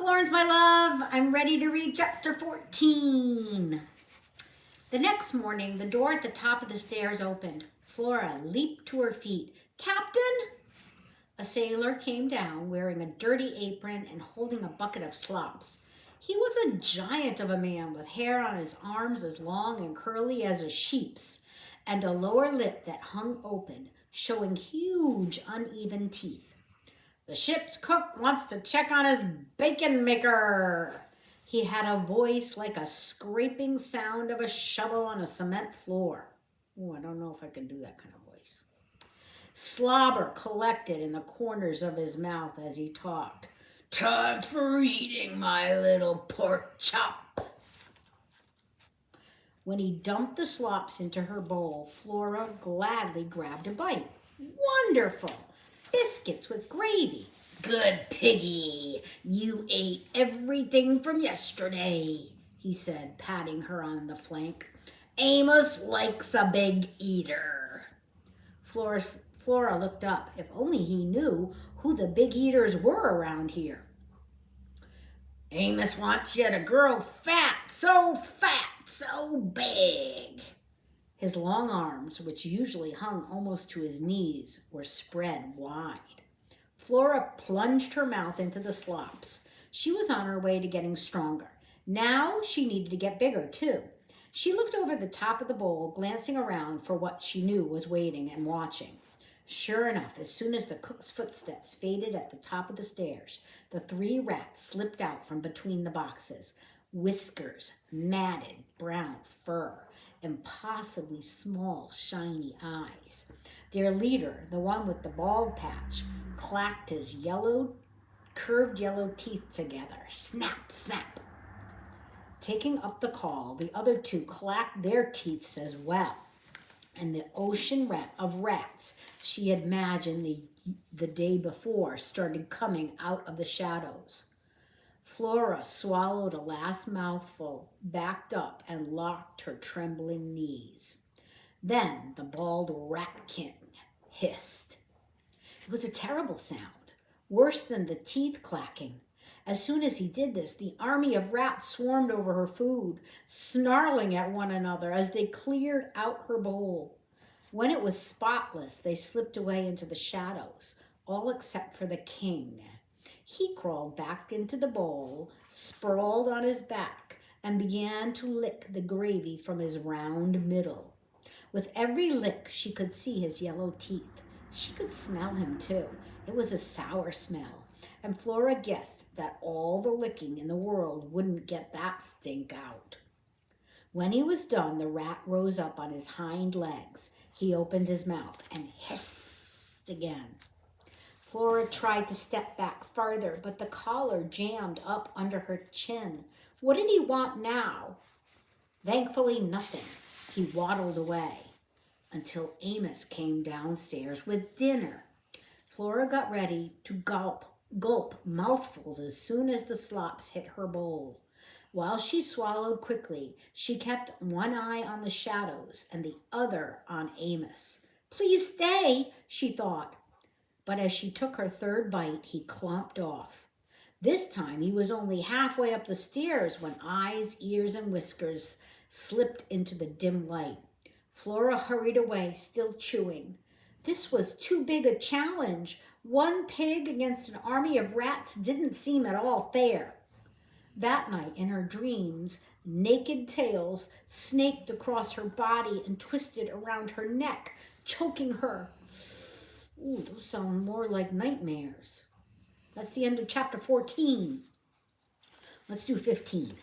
Florence, my love. I'm ready to read chapter 14. The next morning, the door at the top of the stairs opened. Flora leaped to her feet. Captain? A sailor came down wearing a dirty apron and holding a bucket of slops. He was a giant of a man with hair on his arms as long and curly as a sheep's, and a lower lip that hung open, showing huge uneven teeth. The ship's cook wants to check on his bacon maker. He had a voice like a scraping sound of a shovel on a cement floor. Oh, I don't know if I can do that kind of voice. Slobber collected in the corners of his mouth as he talked. Time for eating, my little pork chop. When he dumped the slops into her bowl, Flora gladly grabbed a bite. Wonderful! Biscuits with gravy. Good piggy, you ate everything from yesterday, he said, patting her on the flank. Amos likes a big eater. Flora looked up. If only he knew who the big eaters were around here. Amos wants you to grow fat, so big. His long arms, which usually hung almost to his knees, were spread wide. Flora plunged her mouth into the slops. She was on her way to getting stronger. Now she needed to get bigger, too. She looked over the top of the bowl, glancing around for what she knew was waiting and watching. Sure enough, as soon as the cook's footsteps faded at the top of the stairs, the 3 rats slipped out from between the boxes. Whiskers, matted brown fur, impossibly small, shiny eyes. Their leader, the one with the bald patch, clacked his curved yellow teeth together. Snap, snap. Taking up the call, the other 2 clacked their teeth as well. And the ocean of rats she had imagined the day before started coming out of the shadows. Flora swallowed a last mouthful, backed up, and locked her trembling knees. Then the bald rat king hissed. It was a terrible sound, worse than the teeth clacking. As soon as he did this, the army of rats swarmed over her food, snarling at one another as they cleared out her bowl. When it was spotless, they slipped away into the shadows, all except for the king. He crawled back into the bowl, sprawled on his back, and began to lick the gravy from his round middle. With every lick, she could see his yellow teeth. She could smell him, too. It was a sour smell, and Flora guessed that all the licking in the world wouldn't get that stink out. When he was done, the rat rose up on his hind legs. He opened his mouth and hissed again. Flora tried to step back farther, but the collar jammed up under her chin. What did he want now? Thankfully, nothing. He waddled away until Amos came downstairs with dinner. Flora got ready to gulp mouthfuls as soon as the slops hit her bowl. While she swallowed quickly, she kept one eye on the shadows and the other on Amos. Please stay, she thought. But as she took her 3rd bite, he clomped off. This time he was only halfway up the stairs when eyes, ears, and whiskers slipped into the dim light. Flora hurried away, still chewing. This was too big a challenge. 1 pig against an army of rats didn't seem at all fair. That night, in her dreams, naked tails snaked across her body and twisted around her neck, choking her. Ooh, those sound more like nightmares. That's the end of chapter 14. Let's do 15.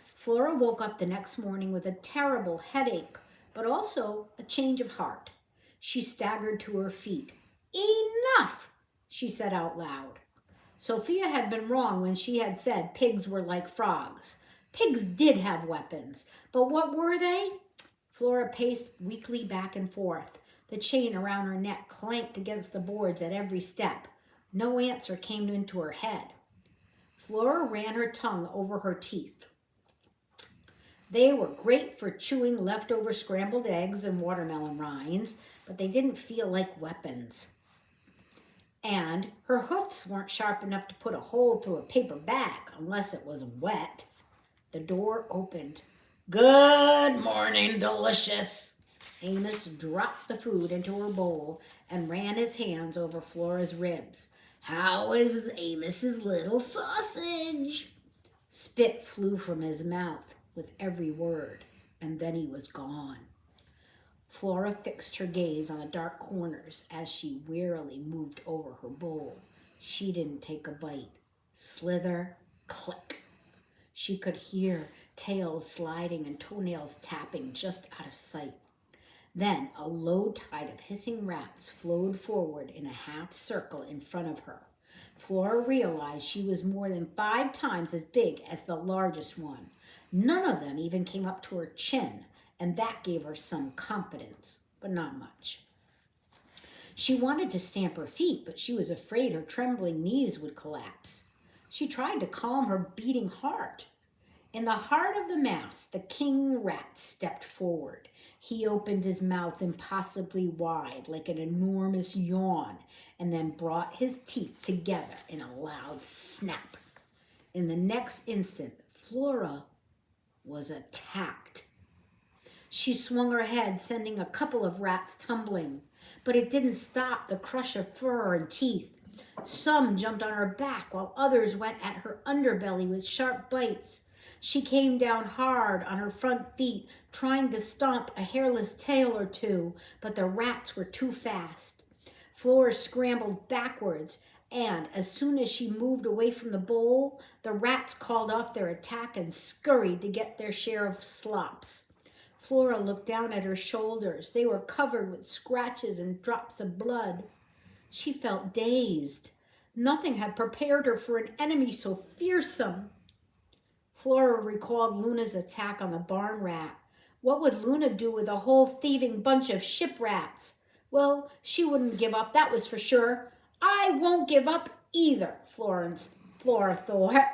Flora woke up the next morning with a terrible headache, but also a change of heart. She staggered to her feet. Enough, she said out loud. Sophia had been wrong when she had said pigs were like frogs. Pigs did have weapons, but what were they? Flora paced weakly back and forth. The chain around her neck clanked against the boards at every step. No answer came into her head. Flora ran her tongue over her teeth. They were great for chewing leftover scrambled eggs and watermelon rinds, but they didn't feel like weapons. And her hoofs weren't sharp enough to put a hole through a paper bag unless it was wet. The door opened. "Good morning, delicious." Amos dropped the food into her bowl and ran his hands over Flora's ribs. "How is Amos's little sausage?" Spit flew from his mouth with every word, and then he was gone. Flora fixed her gaze on the dark corners as she wearily moved over her bowl. She didn't take a bite. Slither, click. She could hear tails sliding and toenails tapping just out of sight. Then a low tide of hissing rats flowed forward in a half circle in front of her. Flora realized she was more than 5 times as big as the largest one. None of them even came up to her chin, and that gave her some confidence, but not much. She wanted to stamp her feet, but she was afraid her trembling knees would collapse. She tried to calm her beating heart. In the heart of the mass, the king rat stepped forward. He opened his mouth impossibly wide, like an enormous yawn, and then brought his teeth together in a loud snap. In the next instant, Flora was attacked. She swung her head, sending a couple of rats tumbling, but it didn't stop the crush of fur and teeth. Some jumped on her back, while others went at her underbelly with sharp bites. She came down hard on her front feet, trying to stomp a hairless tail or two, but the rats were too fast. Flora scrambled backwards, and as soon as she moved away from the bowl, the rats called off their attack and scurried to get their share of slops. Flora looked down at her shoulders. They were covered with scratches and drops of blood. She felt dazed. Nothing had prepared her for an enemy so fearsome. Flora recalled Luna's attack on the barn rat. What would Luna do with a whole thieving bunch of ship rats? Well, she wouldn't give up, that was for sure. "I won't give up either," Flora thought,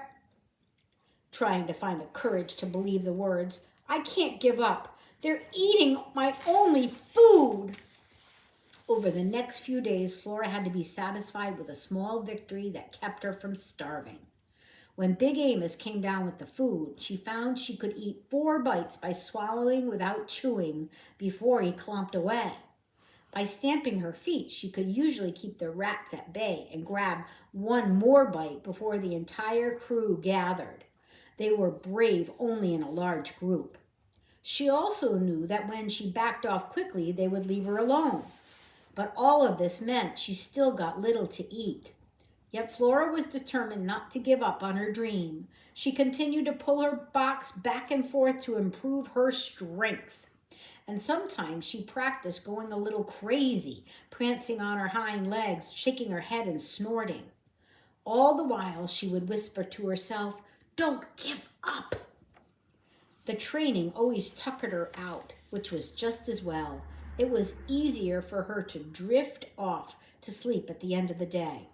trying to find the courage to believe the words. "I can't give up. They're eating my only food." Over the next few days, Flora had to be satisfied with a small victory that kept her from starving. When Big Amos came down with the food, she found she could eat 4 bites by swallowing without chewing before he clomped away. By stamping her feet, she could usually keep the rats at bay and grab 1 more bite before the entire crew gathered. They were brave only in a large group. She also knew that when she backed off quickly, they would leave her alone. But all of this meant she still got little to eat. Yet Flora was determined not to give up on her dream. She continued to pull her box back and forth to improve her strength. And sometimes she practiced going a little crazy, prancing on her hind legs, shaking her head and snorting. All the while she would whisper to herself, "Don't give up." The training always tuckered her out, which was just as well. It was easier for her to drift off to sleep at the end of the day.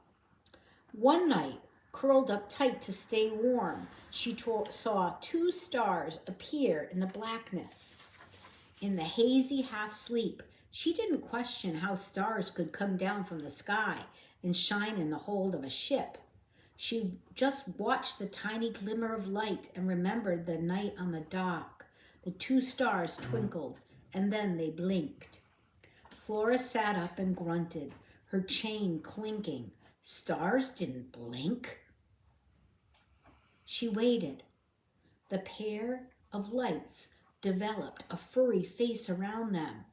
One night, curled up tight to stay warm, she saw 2 stars appear in the blackness. In the hazy half-sleep, she didn't question how stars could come down from the sky and shine in the hold of a ship. She just watched the tiny glimmer of light and remembered the night on the dock. The 2 stars twinkled, and then they blinked. Flora sat up and grunted, her chain clinking. Stars didn't blink. She waited. The pair of lights developed a furry face around them.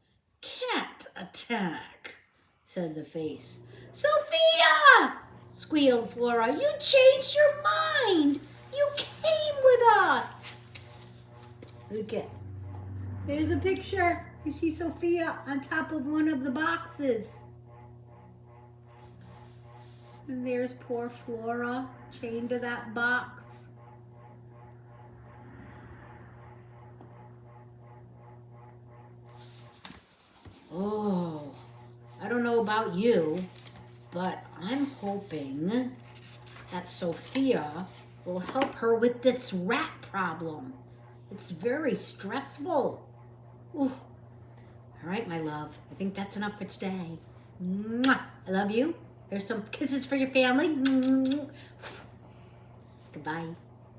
"Cat attack," said the face. "Sophia!" squealed Flora. "You changed your mind! You came with us!" Look at, there's a picture. You see Sophia on top of one of the boxes. And there's poor Flora chained to that box. Oh, I don't know about you, but I'm hoping that Sophia will help her with this rat problem. It's very stressful. Ooh. All right, my love. I think that's enough for today. Mwah. I love you. There's some kisses for your family. Goodbye.